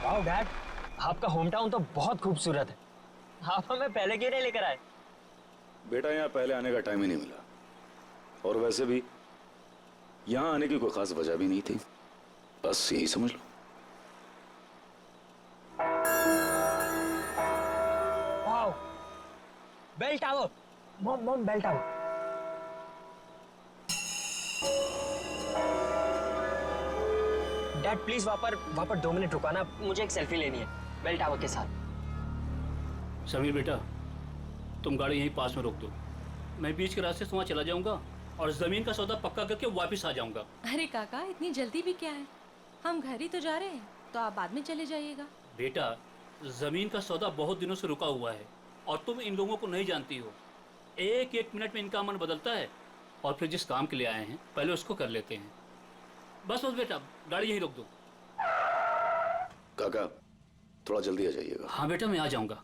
Wow dad, आपका home town तो बहुत खूबसूरत है। आप हमें पहले क्यों नहीं लेकर आए? बेटा यहाँ पहले आने का टाइम ही नहीं मिला, और वैसे भी यहाँ आने की कोई खास वजह भी नहीं थी, बस यही समझ लो। Wow, bell tower. Mom mom, bell tower. Dad please वहां पर 2 मिनट रुकाना, मुझे एक सेल्फी लेनी है बेल टावर के साथ। समीर बेटा, तुम गाड़ी यहीं पास में रोक दो, मैं बीच के रास्ते से वहाँ चला जाऊंगा और जमीन का सौदा पक्का करके वापस आ जाऊंगा। अरे काका, इतनी जल्दी भी क्या है? हम घर ही तो जा रहे हैं, तो आप बाद में चले जाइएगा। बेटा, जमीन का सौदा बहुत दिनों से रुका हुआ है और तुम इन लोगों को नहीं जानती हो। एक एक मिनट में इनका मन बदलता है, और फिर जिस काम के लिए आए हैं पहले उसको कर लेते हैं। बस बस बेटा, गाड़ी यहीं रोक दो। काका थोड़ा जल्दी आ जाइएगा। हाँ बेटा, मैं आ जाऊंगा।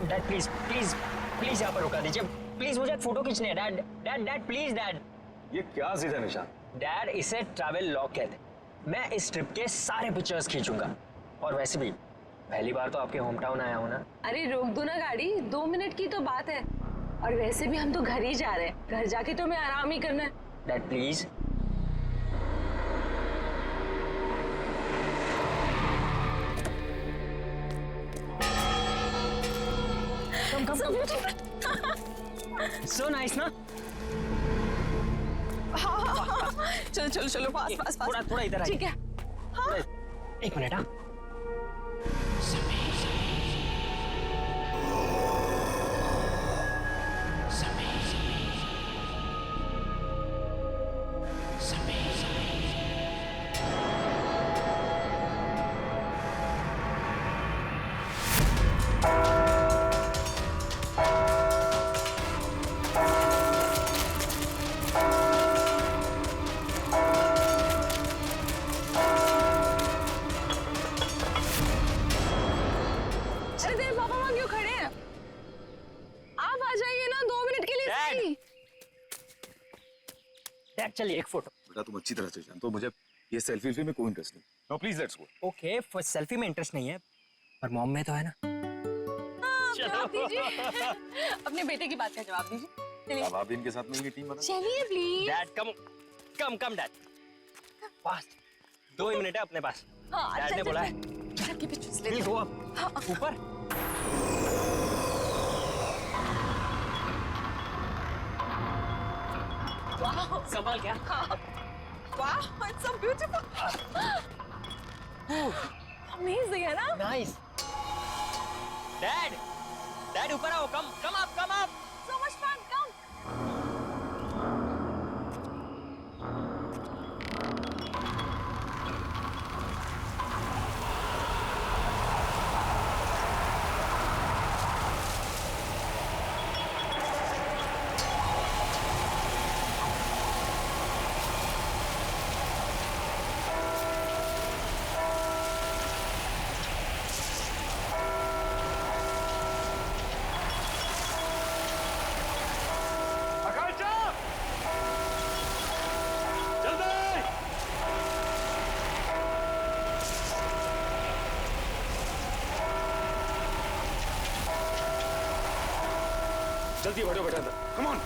डैड प्लीज प्लीज प्लीज यहाँ पर रुका दीजिए प्लीज, मुझे एक फोटो खींचनी है। Dad dad dad please dad. ये क्या सीधा निशान? डैड, इसे ट्रैवल लॉग कहते हैं। मैं इस ट्रिप के सारे पिक्चर्स खींचूंगा, और वैसे भी पहली बार तो आपके होम टाउन आया हूँ ना। अरे रोक दो ना गाड़ी, 2 मिनट की तो बात है, और वैसे भी हम तो घर ही जा रहे हैं, घर जाके तो मैं आराम ही करना है। Dad please. So nice ना? चलो चलो चलो, पास पास पास। थोड़ा इधर आइए। ठीक है। हाँ। एक मिनट। हाँ, अरे तेरे पापा वहाँ क्यों खड़े हैं? आप आ जाइए ना 2 मिनट के लिए। Dad! सही। डैड चलिए एक फोटो। बेटा तुम अच्छी तरह से जानते हो मुझे ये सेल्फी में कोई इंटरेस्ट नहीं। No please let's go. Okay, first selfie में इंटरेस्ट नहीं है, पर मॉम में तो है ना। जवाब दीजिए। अपने बेटे की बात का जवाब दीजिए। चलिए। अब आप इनके साथ मिलकर टीम बना। चलिए please. Dad come come come dad, fast. 2 he minute है अपने पास। हाँ, डैड चल, ने चल, बोला चल। है। डैड के पीछे से ले प्लीज लो। गो अप, ऊपर। वाह, संभाल क्या? वाह, इट्स सो ब्यूटीफुल। अमेजिंग है ना? नाइस। डैड डैड ऊपर आओ, come come up. So much fun, come. जल्दी बैठो बेटा अंदर, कम ऑन।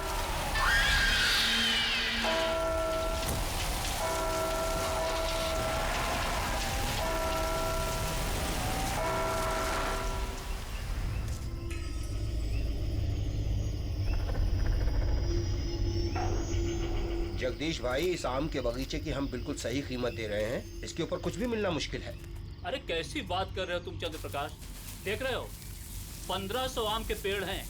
जगदीश भाई, इस आम के बगीचे की हम बिल्कुल सही कीमत दे रहे हैं, इसके ऊपर कुछ भी मिलना मुश्किल है। अरे कैसी बात कर रहे हो तुम चंद्र प्रकाश? देख रहे हो 1500 आम के पेड़ हैं,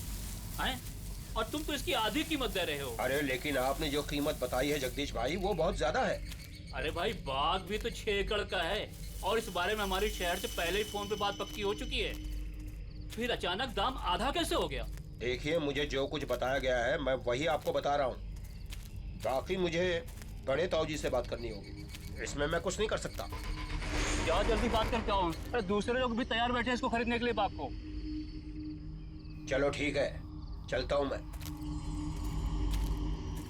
और तुम तो इसकी आधी कीमत दे रहे हो। अरे लेकिन आपने जो कीमत बताई है जगदीश भाई वो बहुत ज्यादा है। अरे भाई बाग भी तो 6 एकड़ का है और इस बारे में हमारी शहर से पहले ही फोन पे बात पक्की हो चुकी है, फिर अचानक दाम आधा कैसे हो गया? देखिए मुझे जो कुछ बताया गया है मैं वही आपको बता रहा हूँ, बाकी मुझे बड़े ताऊजी से बात करनी होगी, इसमें मैं कुछ नहीं कर सकता। क्या जल्दी बात करके आओ, अरे दूसरे लोग भी तैयार बैठे हैं इसको खरीदने के लिए बाग को। चलो ठीक है, चलता हूँ मैं।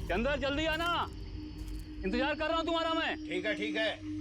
चंदर जल्दी आना, इंतजार कर रहा हूँ तुम्हारा मैं। ठीक है ठीक है।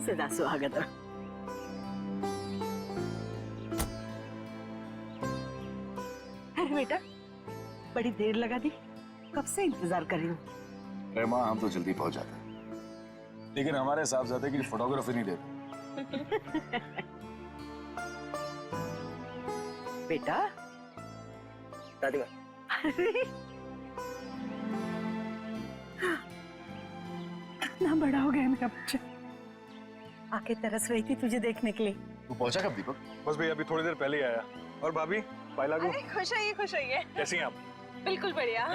सदा स्वागत। अरे बेटा बड़ी देर लगा दी, कब से इंतजार कर रही हूँ। अरे माँ हम तो जल्दी पहुंच जाते हैं, लेकिन हमारे साहबजादे की फोटोग्राफी नहीं देते। बेटा दादी माँ, अरे कितना बड़ा हो गया मेरा बच्चा, आके तरस रही थी तुझे देखने के लिए। तू पहुंचा कब दीपक? बस भैया अभी थोड़ी देर पहले ही आया। और भाभी पाई लागू, खुश होइए। कैसी हैं आप? बिल्कुल बढ़िया।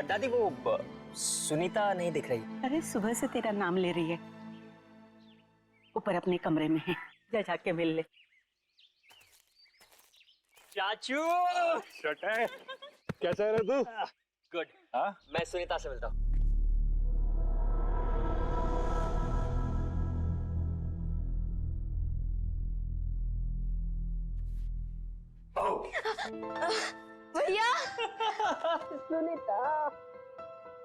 दादी वो सुनीता नहीं दिख रही। अरे सुबह से तेरा नाम ले रही है, ऊपर अपने कमरे में है, जा जाके मिल ले। चाचू शट है, कैसा है तू? गुड। हाँ मैं सुनीता से मिलता हूँ। भैया सुनीता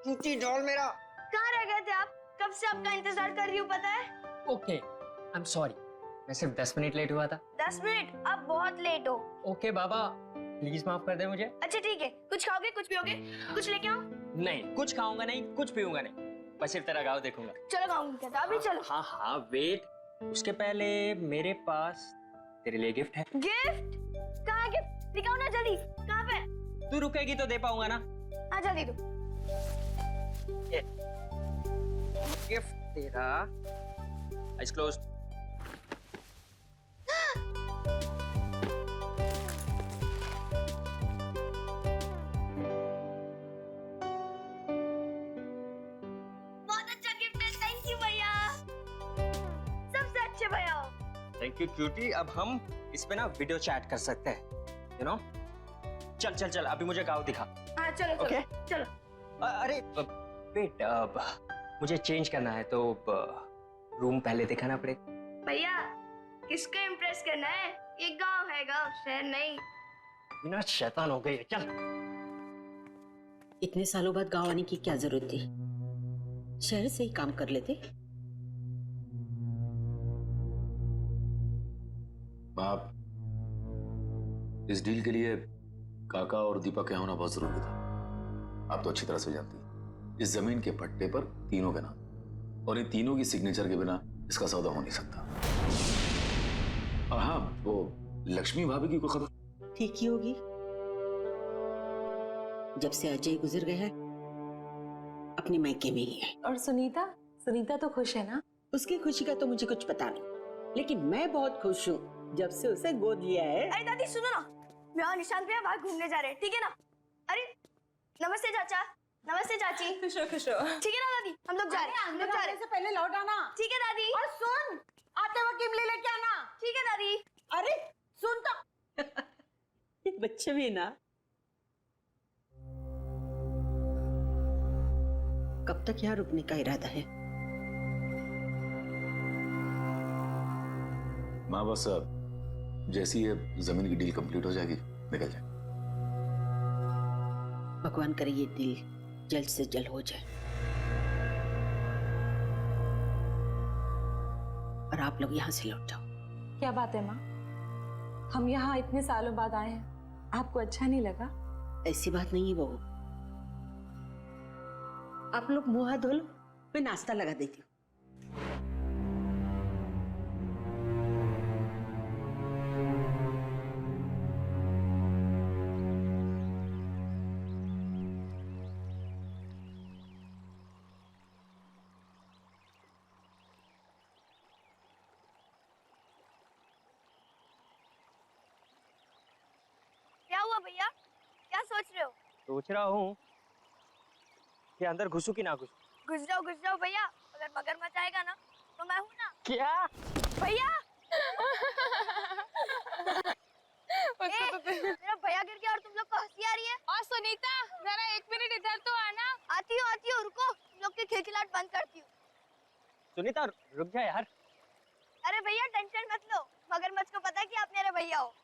नीचे डॉल मेरा। कहाँ रह गए थे आप? कब से आपका इंतजार कर रही हूँ पता है। ओके आई एम सॉरी, मैं सिर्फ 10 मिनट लेट हुआ था। 10 मिनट? आप बहुत लेट हो। ओके बाबा प्लीज माफ कर दे मुझे। अच्छा ठीक है, कुछ खाओगे कुछ पियोगे? कुछ लेके आओ? नहीं कुछ खाऊंगा नहीं, कुछ पीऊंगा नहीं, बस सिर्फ तेरा गाँव देखूंगा। चलो खाऊंगी क्या? अभी चलो। हाँ हाँ वेट, उसके पहले मेरे पास तेरे लिए गिफ्ट है। गिफ्ट? कहाँ गिफ्ट? दिखाओ ना जल्दी, कहाँ पे? तू रुकेगी तो दे पाऊंगा ना। हाँ जल्दी दो। ये गिफ्ट तेरा। Eyes close. बहुत अच्छा गिफ्ट है, थैंक यू भैया, सबसे अच्छे भैया हो। Thank you cutie. अब हम इस पे ना वीडियो चैट कर सकते हैं, यू नो। चल चल चल अभी मुझे गाँव दिखा। हाँ चलो चलो Okay. चलो। अरे वेट, मुझे चेंज करना है तो रूम पहले दिखाना पड़ेगा। भैया किसको इम्प्रेस करना है? ये गांव है, गांव शहर नहीं। बिना शैतान हो गई है, चल। इतने सालों बाद गांव आने की क्या जरूरत थी, शहर से ही काम कर लेते। आप इस डील के लिए काका और दीपक के होना बहुत जरूरी था। आप तो अच्छी तरह से जानती हैं, इस जमीन के पट्टे पर तीनों के नाम और इन तीनों की सिग्नेचर के बिना इसका सौदा हो नहीं सकता। और हाँ, वो लक्ष्मी भाभी की कोई खबर? ठीक ही होगी। जब से अजय गुजर गया है अपने मायके में ही है। और सुनीता सुनीता तो खुश है ना? उसकी खुशी का तो मुझे कुछ पता नहीं, लेकिन मैं बहुत खुश हूँ जब से उसे गोद लिया है। अरे दादी सुनो ना, मैं और निशांत भैया बाहर घूमने जा रहे हैं, ठीक है ना? अरे नमस्ते चाचा, नमस्ते चाची। खुश हो खुश हो। ठीक है ना दादी, हम लोग जा रहे हैं, हम लोग जा रहे हैं। से पहले लौट आना। ठीक है दादी। और सुन, आते वक्त इमली लेके आना। ठीक है दादी। अरे सुन तो। ये बच्चे भी ना कब तक यहाँ रुकने का इरादा है? माँ बस जैसी ये जमीन की डील कंप्लीट हो जाएगी निकल जाए। भगवान करे ये डील जल्द से जल्द हो जाए और आप लोग यहाँ से लौट जाओ। क्या बात है माँ, हम यहाँ इतने सालों बाद आए हैं, आपको अच्छा नहीं लगा? ऐसी बात नहीं है बहू, आप लोग मुंह हाथ धो लो, मैं नाश्ता लगा देती हूँ। क्या हुआ भैया, क्या सोच रहे हो? सोच रहा हूँ कि अंदर घुसूं कि ना घुसूं। घुस जाओ भैया, अगर मगरमच्छ आएगा ना तो मैं हूँ ना। क्या भैया मेरा भैया गिर गया और तुम लोग को हंसी आ रही है। और सुनीता जरा 1 मिनट इधर तो आना। आती हूँ रुको, तुम लोग की खिलखिलाहट बंद करती हूँ। सुनीता रुक जा यार। अरे भैया टेंशन मत लो, मगरमच्छ को पता है कि आप मेरे भैया हो।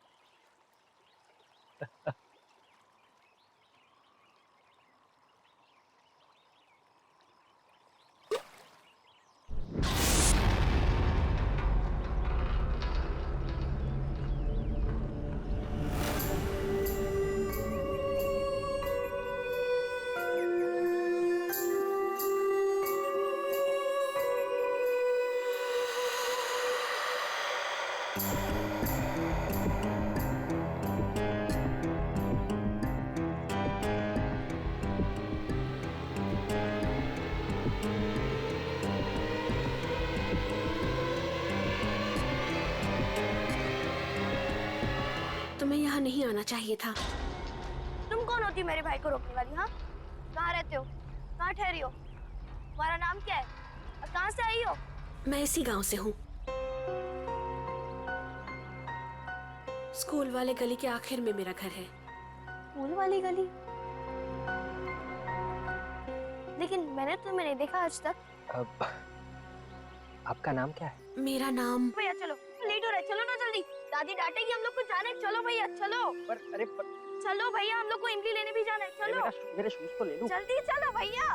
तुम्हें यहाँ नहीं आना चाहिए था। तुम कौन होती मेरे भाई को रोकने वाली? हाँ, कहाँ रहते हो, कहाँ ठहरी हो, तुम्हारा नाम क्या है और कहाँ से आई हो? मैं इसी गांव से हूँ। स्कूल वाले गली के आखिर में मेरा घर है। स्कूल वाली गली? लेकिन मैंने तुम्हें नहीं देखा आज तक। आपका नाम क्या है? मेरा नाम। भैया चलो, लेट हो रहा है, चलो ना जल्दी, दादी डांटेगी हम लोग को। जाना है, चलो भैया चलो। चलो भैया, हम लोग को इमली लेने भी जाना है, चलो। मेरे शूज तो ले लूं। जल्दी चलो भैया।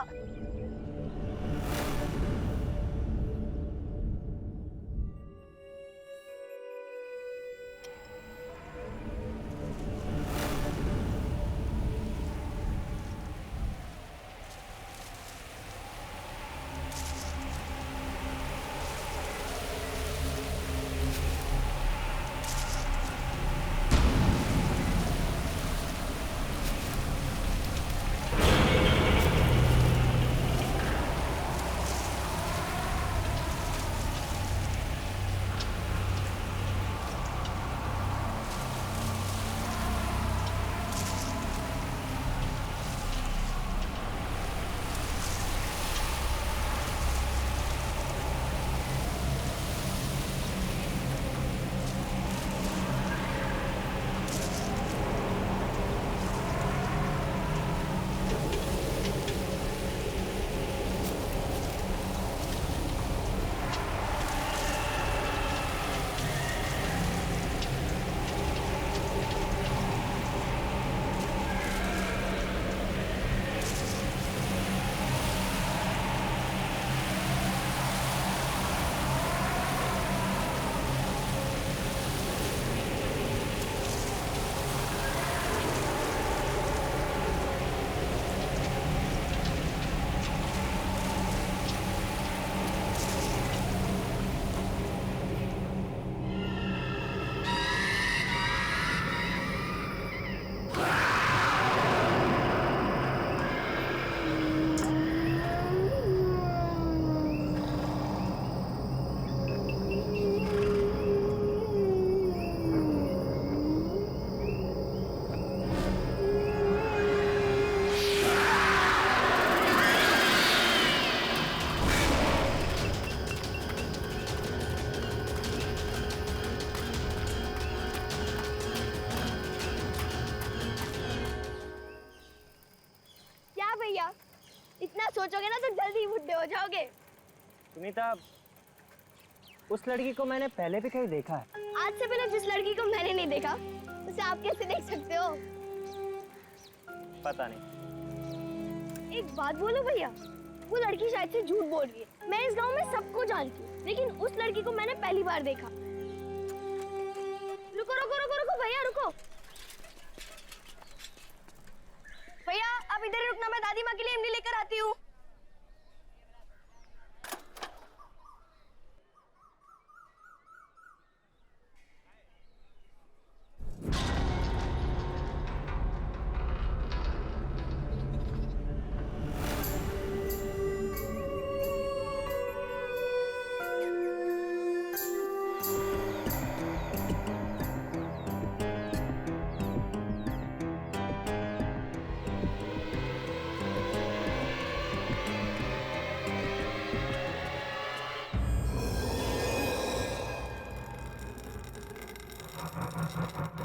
हो जाओगे। सुनीता, उस लड़की को मैंने पहले भी कहीं देखा है। आज से पहले जिस लड़की को मैंने नहीं देखा उसे आप कैसे देख सकते हो? पता नहीं। एक बात बोलो भैया, वो लड़की शायद से झूठ बोल रही है। मैं इस गांव में सबको जानती हूँ, लेकिन उस लड़की को मैंने पहली बार देखा। रुको रुको रुको रुको भैया रुको। भैया आप इधर ही रुकना, मैं दादी माँ के लिए इमली लेकर आती हूँ।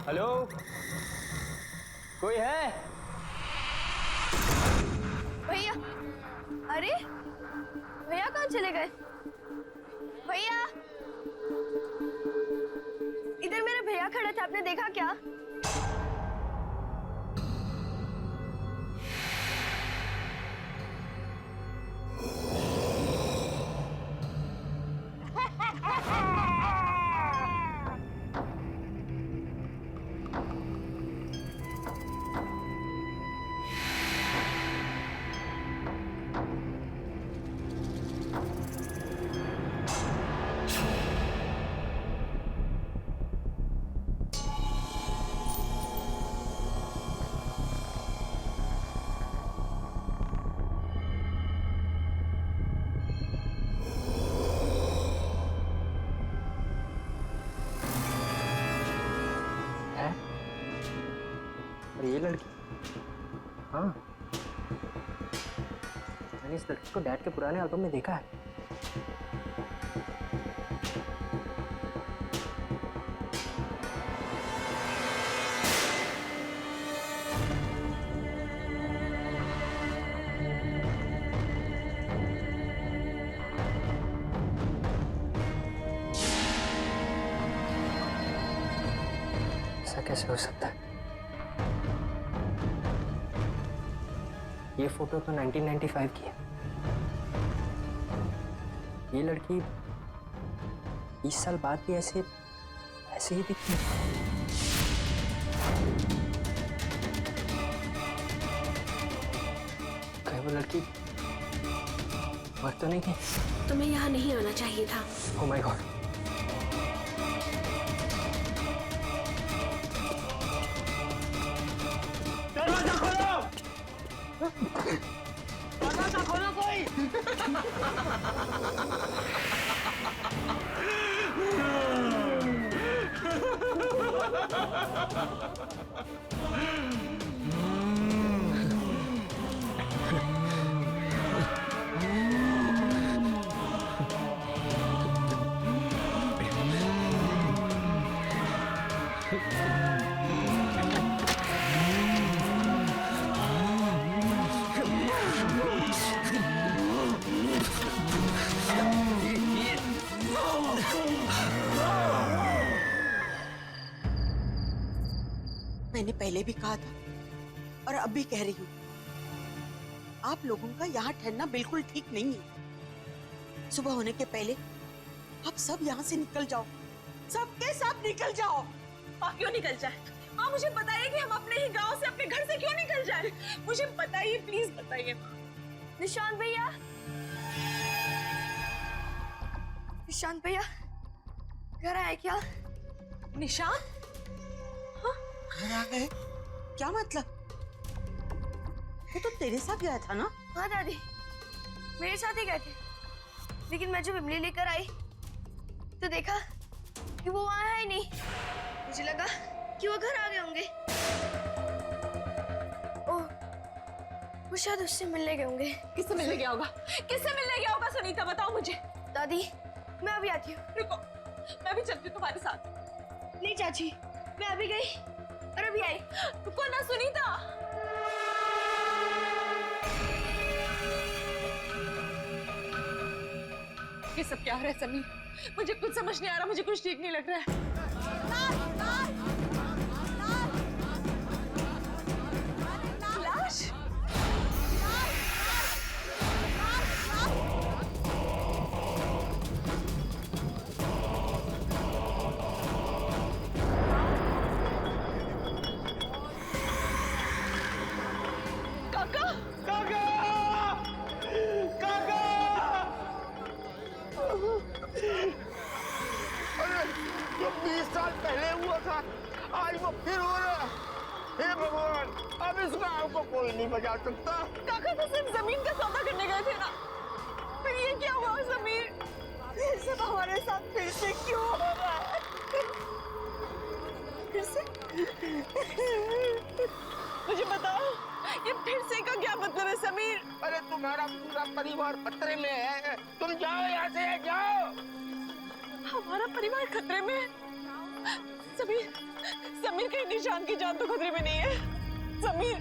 हेलो, कोई है? भैया, अरे भैया कहाँ चले गए? भैया, इधर मेरे भैया खड़े थे, आपने देखा क्या? और ये लड़की? हाँ, मैंने इस लड़की को डैड के पुराने एल्बम में देखा है। ऐसा कैसे हो सकता है? ये फोटो तो 1995 की है। ये लड़की 20 साल बाद भी ऐसे ही दिखती है। कहीं वो लड़की मर तो नहीं गई? तुम्हें यहाँ नहीं आना चाहिए था। Oh my God! दरवाजा खोलो! दरवाजा खोलो कोई! मैंने पहले भी कहा था और अब भी कह रही हूँ, आप लोगों का यहाँ ठहरना बिल्कुल ठीक नहीं है। सुबह होने के पहले आप सब यहाँ से निकल जाओ, सबके सब निकल जाओ। क्यों निकल जाए? माँ मुझे बताइए कि हम अपने ही गांव से, अपने घर से क्यों निकल जाए? मुझे बताइए, प्लीज बताइए। निशांत भैया, निशांत भैया घर आए क्या? निशांत? घर आ गए? क्या मतलब? वो तो तेरे साथ गया था ना? हाँ दादी, मेरे साथ ही गए थे, लेकिन मैं जब इमली लेकर आई तो देखा कि वो वहाँ है ही नहीं। मुझे लगा कि वो घर आ गए होंगे। ओह, वो शायद उससे मिलने गए होंगे। किससे मिलने गया होगा? किससे मिलने गया होगा? सुनीता बताओ मुझे। दादी मैं अभी आती हूँ। रुको, मैं भी चलती हूँ तुम्हारे साथ। नहीं चाची, मैं अभी गई और अभी आई। रुको ना सुनीता। ये सब क्या हो रहा है समीर? मुझे कुछ समझ नहीं आ रहा, मुझे कुछ ठीक नहीं लग रहा है। लाश? काका! काका! काका! अरे जो 20 साल पहले हुआ था आज वो फिर हो रहा है। हे भगवान, अब इस गांव को कोई नहीं बचा सकता। काका तो सिर्फ जमीन का सौदा करने गए थे ना, फिर ये क्या हुआ समीर? ये सब हमारे साथ फिर से क्यों हो रहा है? फिर से? मुझे बताओ, ये फिर से का क्या मतलब है समीर? अरे तुम्हारा पूरा परिवार खतरे में है, तुम जाओ यहाँ से, जाओ। हमारा परिवार खतरे में है? समीर, समीर कहीं निशान की जान तो खतरे में नहीं है? समीर,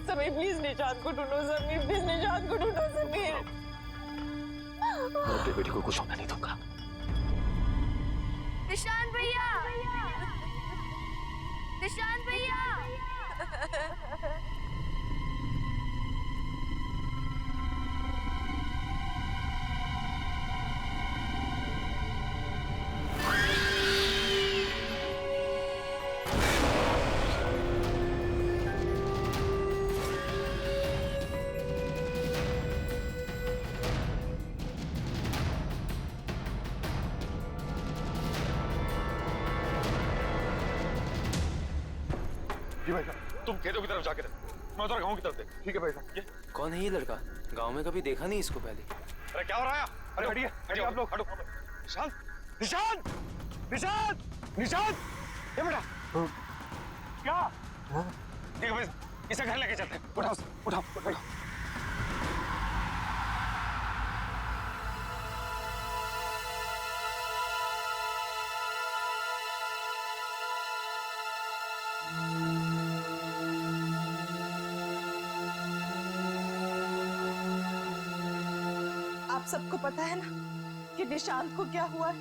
समीर प्लीज निशान को ढूंढो, समीर प्लीज निशान को ढूंढो, समीर। मैं अपनी बेटी को कुछ होने नहीं दूंगा। निशान भैया, निशान भैया। जी भाई साहब, तुम खेतों की तरफ जाके रहो, मैं उधर गाँव की तरफ देख। ठीक है भाई साहब। ये कौन है ये लड़का? गांव में कभी देखा नहीं इसको पहले। अरे क्या हो रहा है? अरे हटिए, हटिए आप लोग, हटो। निशान, निशान, निशान, निशान, ये बेटा क्या? ठीक है भाई साहब, इसे घर लेके चलते हैं। उठाओ, उठाओ, उठाओ। आप सबको पता है ना कि निशांत को क्या हुआ है?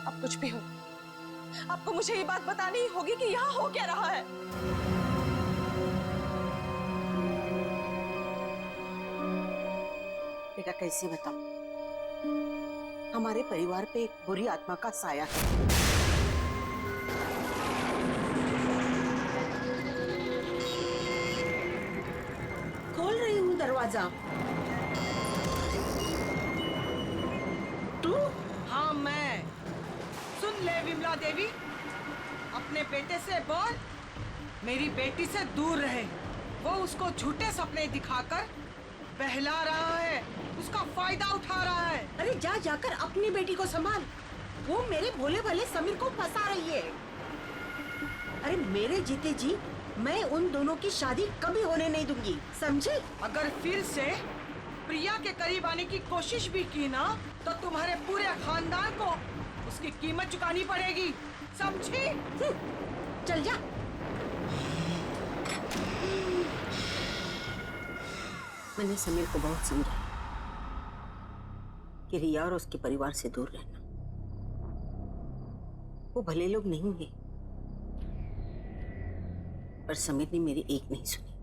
अब कुछ भी हो, आपको मुझे ये बात बतानी ही होगी कि यहाँ हो क्या रहा है। बेटा कैसे बताऊं? हमारे परिवार पे एक बुरी आत्मा का साया है। खोल रही हूँ दरवाजा। तू? हाँ मैं। सुन ले विमला देवी, अपने बेटे से बोल मेरी बेटी से दूर रहे। वो उसको झूठे सपने दिखाकर बहला रहा है, उसका फायदा उठा रहा है। अरे जा जाकर अपनी बेटी को संभाल। वो मेरे भोले भाले समीर को फंसा रही है। अरे मेरे जीते जी मैं उन दोनों की शादी कभी होने नहीं दूंगी, समझे? अगर फिर से प्रिया के करीब आने की कोशिश भी की ना तो तुम्हारे पूरे खानदान को उसकी कीमत चुकानी पड़ेगी, समझी? चल जा। मैंने समीर को बहुत समझाया कि रिया और उसके परिवार से दूर रहना। वो भले लोग नहीं हैं, पर समीर ने मेरी एक नहीं सुनी।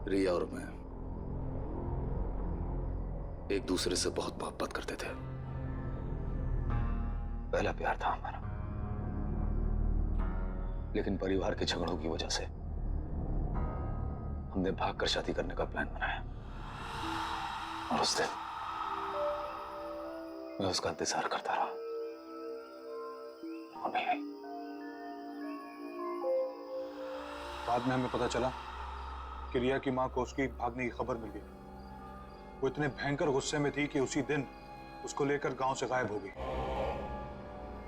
रिया और मैं एक दूसरे से बहुत मोहब्बत करते थे। पहला प्यार था हमारा, लेकिन परिवार के झगड़ों की वजह से हमने भागकर शादी करने का प्लान बनाया। और उस दिन मैं उसका इंतजार करता रहा, वो नहीं आई। बाद में हमें पता चला कि रिया की मां को उसकी भागने की खबर मिल गई। वो इतने भयंकर गुस्से में थी कि उसी दिन उसको लेकर गांव से गायब हो गई।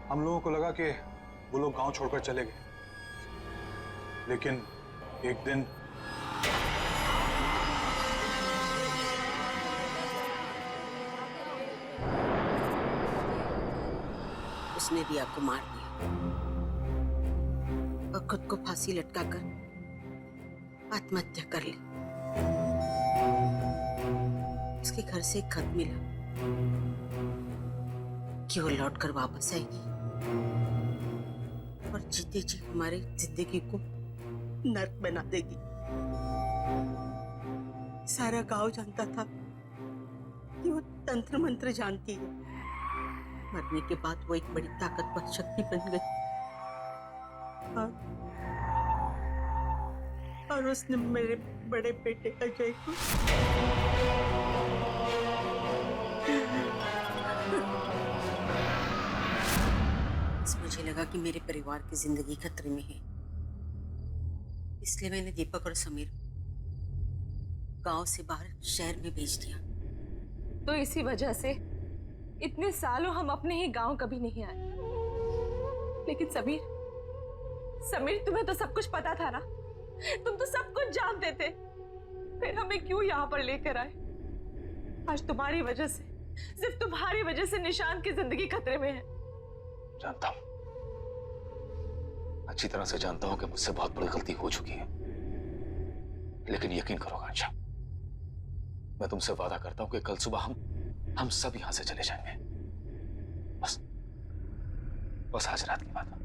हम लोगों को लगा कि वो लोग गांव छोड़कर चले गए, लेकिन एक दिन उसने रिया को मार दिया और खुद को फांसी लटकाकर आत्महत्या कर ली। उसके घर से एक खत मिला कि वो लौट कर वापस आएगी और जीते जी हमारी जिंदगी को नर्क बना देगी। सारा गांव जानता था कि वो तंत्र मंत्र जानती है। मरने के बाद वो एक बड़ी ताकतवर शक्ति बन गई और उसने मेरे बड़े बेटे का जय मुझे लगा कि मेरे परिवार की जिंदगी खतरे में है, इसलिए मैंने दीपक और समीर गांव से बाहर शहर में भेज दिया। तो इसी वजह से इतने सालों हम अपने ही गांव कभी नहीं आए। लेकिन समीर तुम्हें तो सब कुछ पता था ना, तुम तो सब कुछ जानते थे, फिर हमें क्यों यहाँ पर लेकर आए? आज तुम्हारी वजह से, सिर्फ तुम्हारी वजह से निशांत की जिंदगी खतरे में है। जानता हूं, अच्छी तरह से जानता हूं कि मुझसे बहुत बड़ी गलती हो चुकी है, लेकिन यकीन करो आकांक्षा, मैं तुमसे वादा करता हूं कि कल सुबह हम सब यहां से चले जाएंगे। बस आज रात की बात है।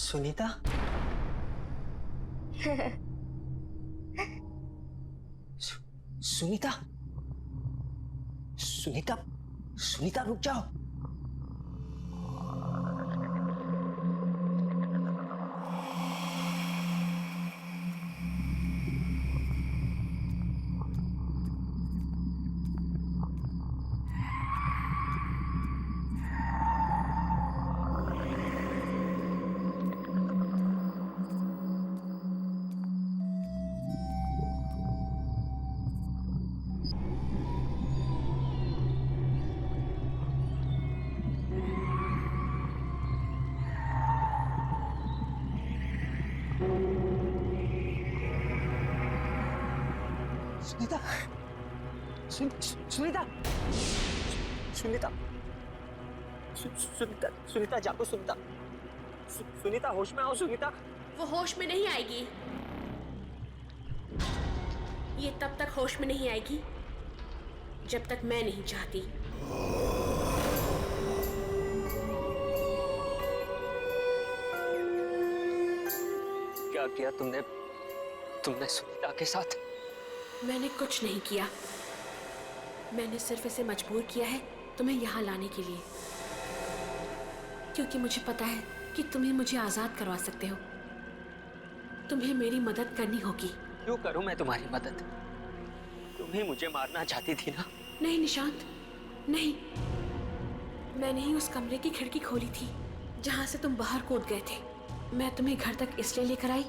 सुनीता? सुनीता? सुनीता? सुनीता रुक जाओ। सुनीता, सुनीता, सुनीता, सुनीता, सुनीता जागो, सुनीता, सुनीता होश में आओ, सुनीता। वो होश में नहीं आएगी। ये तब तक होश में नहीं आएगी जब तक मैं नहीं चाहती। क्या किया तुमने सुनीता के साथ? मैंने कुछ नहीं किया। मैंने सिर्फ इसे मजबूर किया है तुम्हें यहाँ लाने के लिए, क्योंकि मुझे पता है कि तुम ही मुझे आजाद करवा सकते हो। तुम्हें मेरी मदद करनी होगी। क्यों करूं मैं तुम्हारी मदद? तुम ही मुझे मारना चाहती थी ना? नहीं निशांत, नहीं। मैंने ही उस कमरे की खिड़की खोली थी जहां से तुम बाहर कूद गए थे। मैं तुम्हें घर तक इसलिए लेकर आई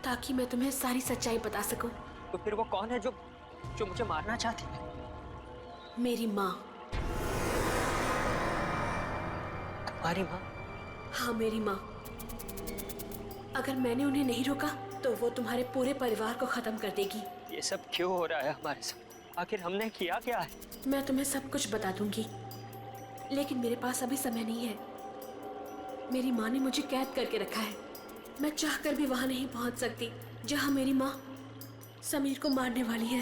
ताकि मैं तुम्हें सारी सच्चाई बता सकूं। तो फिर वो कौन है जो मुझे मारना चाहती है? मेरी माँ। तुम्हारी माँ? हाँ, मेरी माँ। अगर मैंने उन्हें नहीं रोका तो वो तुम्हारे पूरे परिवार को खत्म कर देगी। ये सब क्यों हो रहा है हमारे साथ? आखिर हमने किया क्या है? मैं तुम्हें सब कुछ बता दूंगी, लेकिन मेरे पास अभी समय नहीं है। मेरी माँ ने मुझे कैद करके रखा है। मैं चाहकर भी वहां नहीं पहुंच सकती जहां मेरी माँ समीर को मारने वाली है।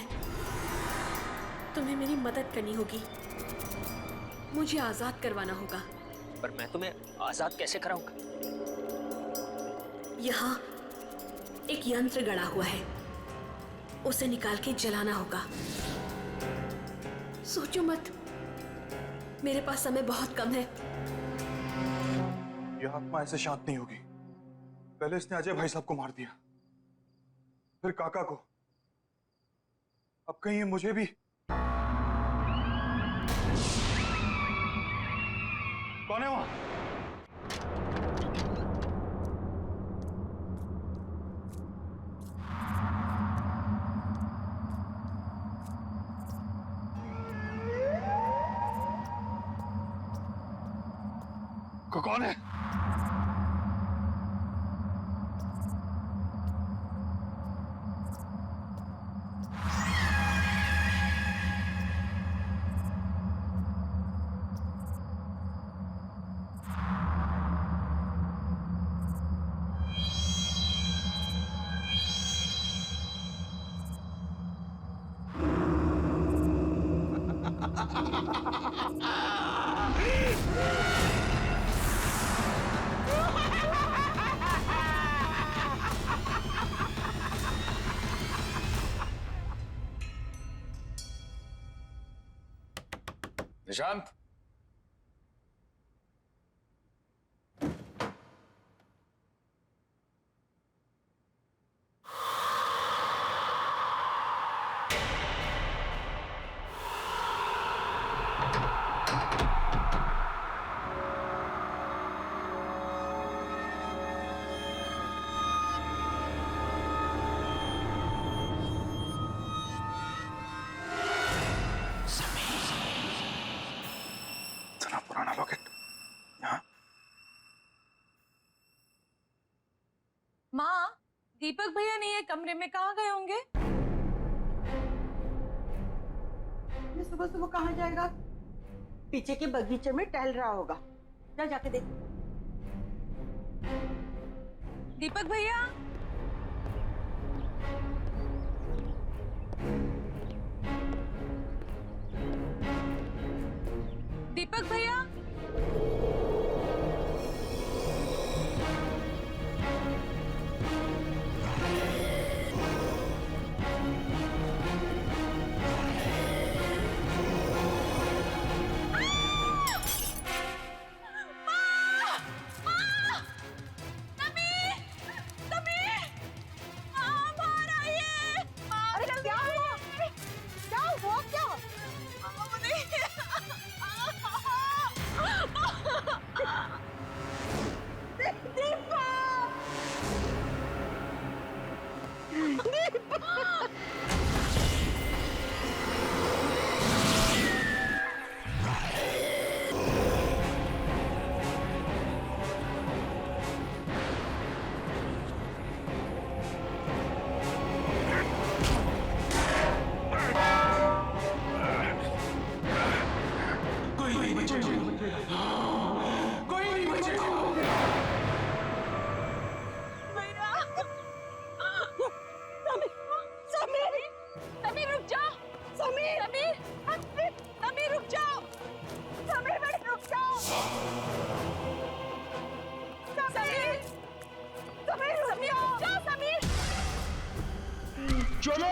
तुम्हें मेरी मदद करनी होगी। मुझे आजाद करवाना होगा। पर मैं तुम्हें आजाद कैसे कराऊंगा? यहाँ एक यंत्र गड़ा हुआ है, उसे निकाल के जलाना होगा। सोचो मत, मेरे पास समय बहुत कम है। यह आत्मा ऐसे शांत नहीं होगी। पहले इसने अजय भाई साहब को मार दिया, फिर काका को, अब कहीं ये मुझे भी। कौन है वहां? कौन है? निशांत, पुराना लॉकेट यहाँ। माँ, दीपक भैया नहीं है कमरे में, कहाँ गए होंगे? ये सुबह सुबह कहाँ जाएगा? पीछे के बगीचे में टहल रहा होगा। जा जाके देख। दीपक भैया, दीपक भैया, चलो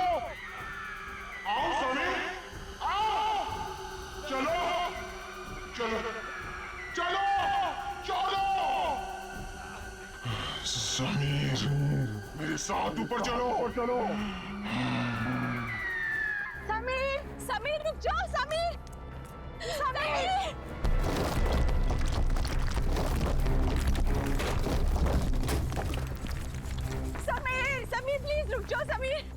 आओ समीर, आओ, चलो चलो चलो चलो समीर, मेरे साथ ऊपर चलो चलो। समीर, समीर रुक जाओ, समीर, समीर। समीर, समीर प्लीज रुक जाओ, समीर।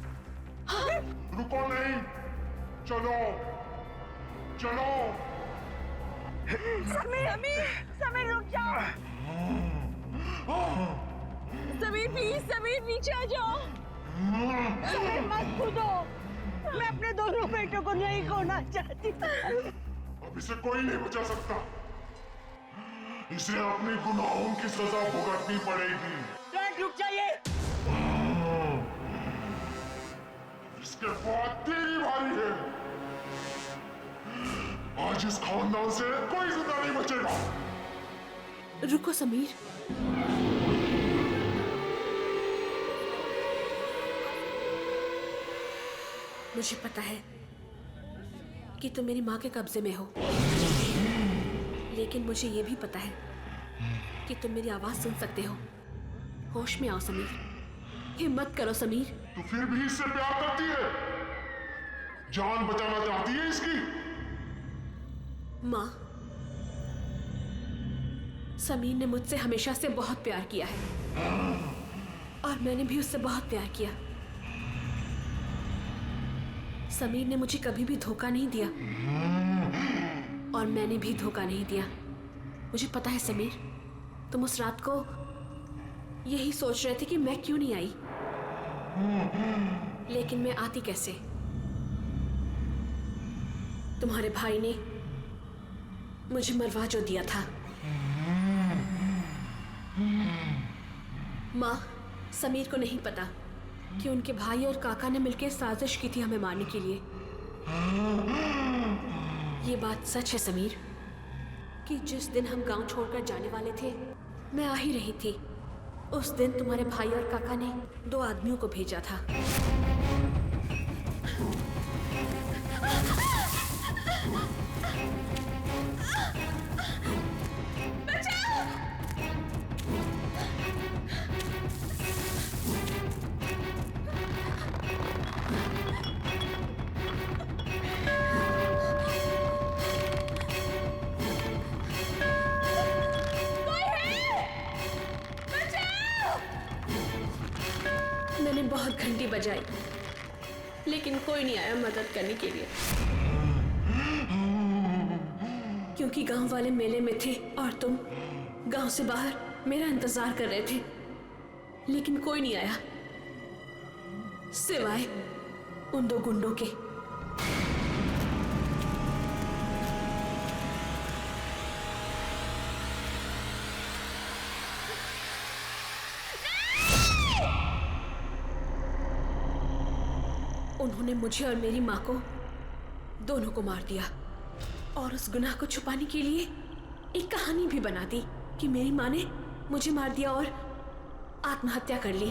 रुको नहीं, चलो चलो। समीर, समीर, समीर रुक जाओ। समीर प्लीज, समीर नीचे आ जाओ। समीर मत कूदो, मैं अपने दोनों बेटों को नहीं खोना चाहती। अब इसे कोई नहीं बचा सकता, इसे अपने गुनाहों की सजा भुगतनी पड़ेगी। रुक जाइए। इसके बाद तेरी बारी है। आज इस खानदान से कोई जिंदा नहीं बचेगा। रुको समीर, मुझे पता है कि तुम मेरी माँ के कब्जे में हो। लेकिन मुझे ये भी पता है कि तुम मेरी आवाज सुन सकते हो। होश में आओ समीर, हिम्मत करो समीर। तू फिर भी इससे प्यार करती है? जान बचाना चाहती है इसकी? माँ, समीर ने मुझसे हमेशा से बहुत प्यार किया है और मैंने भी उससे बहुत प्यार किया। समीर ने मुझे कभी भी धोखा नहीं दिया और मैंने भी धोखा नहीं दिया। मुझे पता है समीर, तुम उस रात को यही सोच रहे थे कि मैं क्यों नहीं आई, लेकिन मैं आती कैसे? तुम्हारे भाई ने मुझे मरवा जो दिया था। माँ, समीर को नहीं पता कि उनके भाई और काका ने मिलकर साजिश की थी हमें मारने के लिए। ये बात सच है समीर कि जिस दिन हम गांव छोड़कर जाने वाले थे, मैं आ ही रही थी। उस दिन तुम्हारे भाई और काका ने 2 आदमियों को भेजा था। मैंने बहुत घंटी बजाई, लेकिन कोई नहीं आया मदद करने के लिए, क्योंकि गांव वाले मेले में थे और तुम गांव से बाहर मेरा इंतजार कर रहे थे। लेकिन कोई नहीं आया सिवाय उन 2 गुंडों के। उन्होंने मुझे और मेरी माँ को दोनों को मार दिया और उस गुनाह को छुपाने के लिए एक कहानी भी बना दी कि मेरी माँ ने मुझे मार दिया और आत्महत्या कर ली।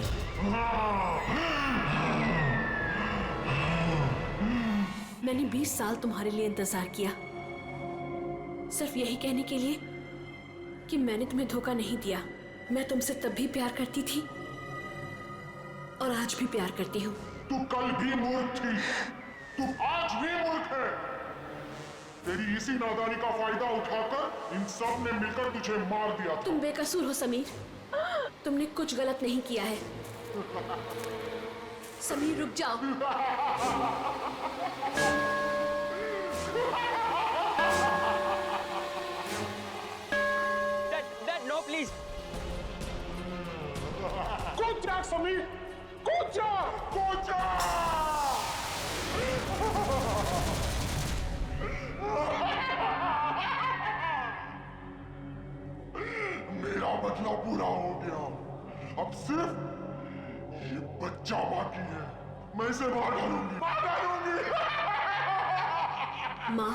मैंने 20 साल तुम्हारे लिए इंतजार किया, सिर्फ यही कहने के लिए कि मैंने तुम्हें धोखा नहीं दिया। मैं तुमसे तब भी प्यार करती थी और आज भी प्यार करती हूँ। तू कल भी मूर्ख थी, तू आज भी मूर्ख है। तेरी इसी नादानी का फायदा उठाकर इन सब ने मिलकर तुझे मार दिया था। तुम बेकसूर हो समीर, तुमने कुछ गलत नहीं किया है। समीर रुक जाओ। Dad, no, please. कूद जा समीर, कूद जा, कूद जा। मेरा बदला पूरा हो गया, अब सिर्फ ये बच्चा बाकी है। मैं इसे मार डालूंगी, मार डालूंगी। माँ,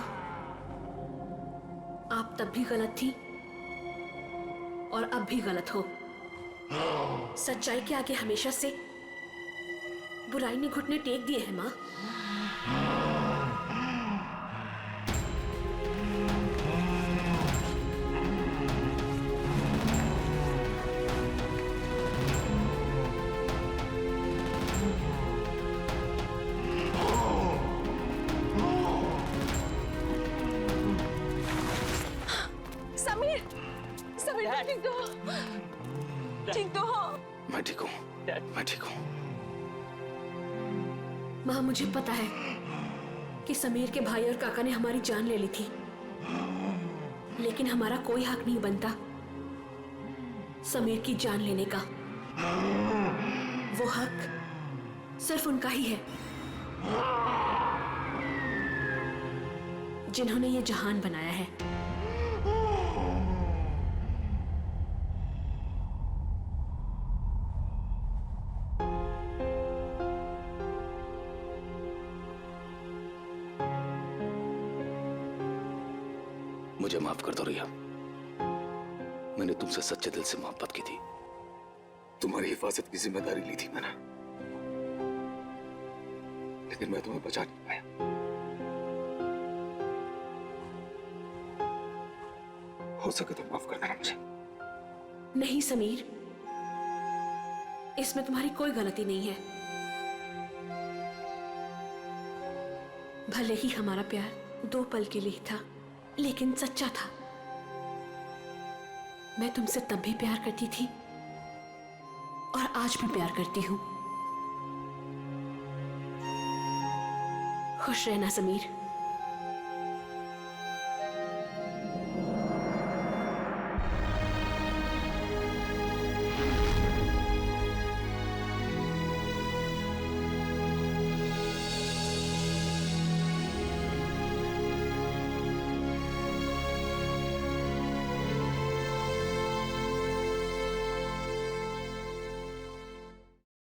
आप तब भी गलत थी और अब भी गलत हो। सच्चाई के आगे हमेशा से बुराई ने घुटने टेक दिए हैं माँ। समीर, समीर तुम ठीक तो हो? ठीक तो हो? मैं ठीक हूँ, मैं ठीक हूँ। माँ, मुझे पता है कि समीर के भाई और काका ने हमारी जान ले ली थी, लेकिन हमारा कोई हक नहीं बनता समीर की जान लेने का। वो हक सिर्फ उनका ही है जिन्होंने ये जहान बनाया है। मुझे माफ कर दो रिया, मैंने तुमसे सच्चे दिल से मोहब्बत की थी। तुम्हारी हिफाजत की जिम्मेदारी ली थी मैंने, लेकिन मैं तुम्हें बचा नहीं पाया। हो सके तो माफ कर देना मुझे। नहीं समीर, इसमें तुम्हारी कोई गलती नहीं है। भले ही हमारा प्यार 2 पल के लिए था, लेकिन सच्चा था। मैं तुमसे तब भी प्यार करती थी और आज भी प्यार करती हूं। खुश रहना समीर।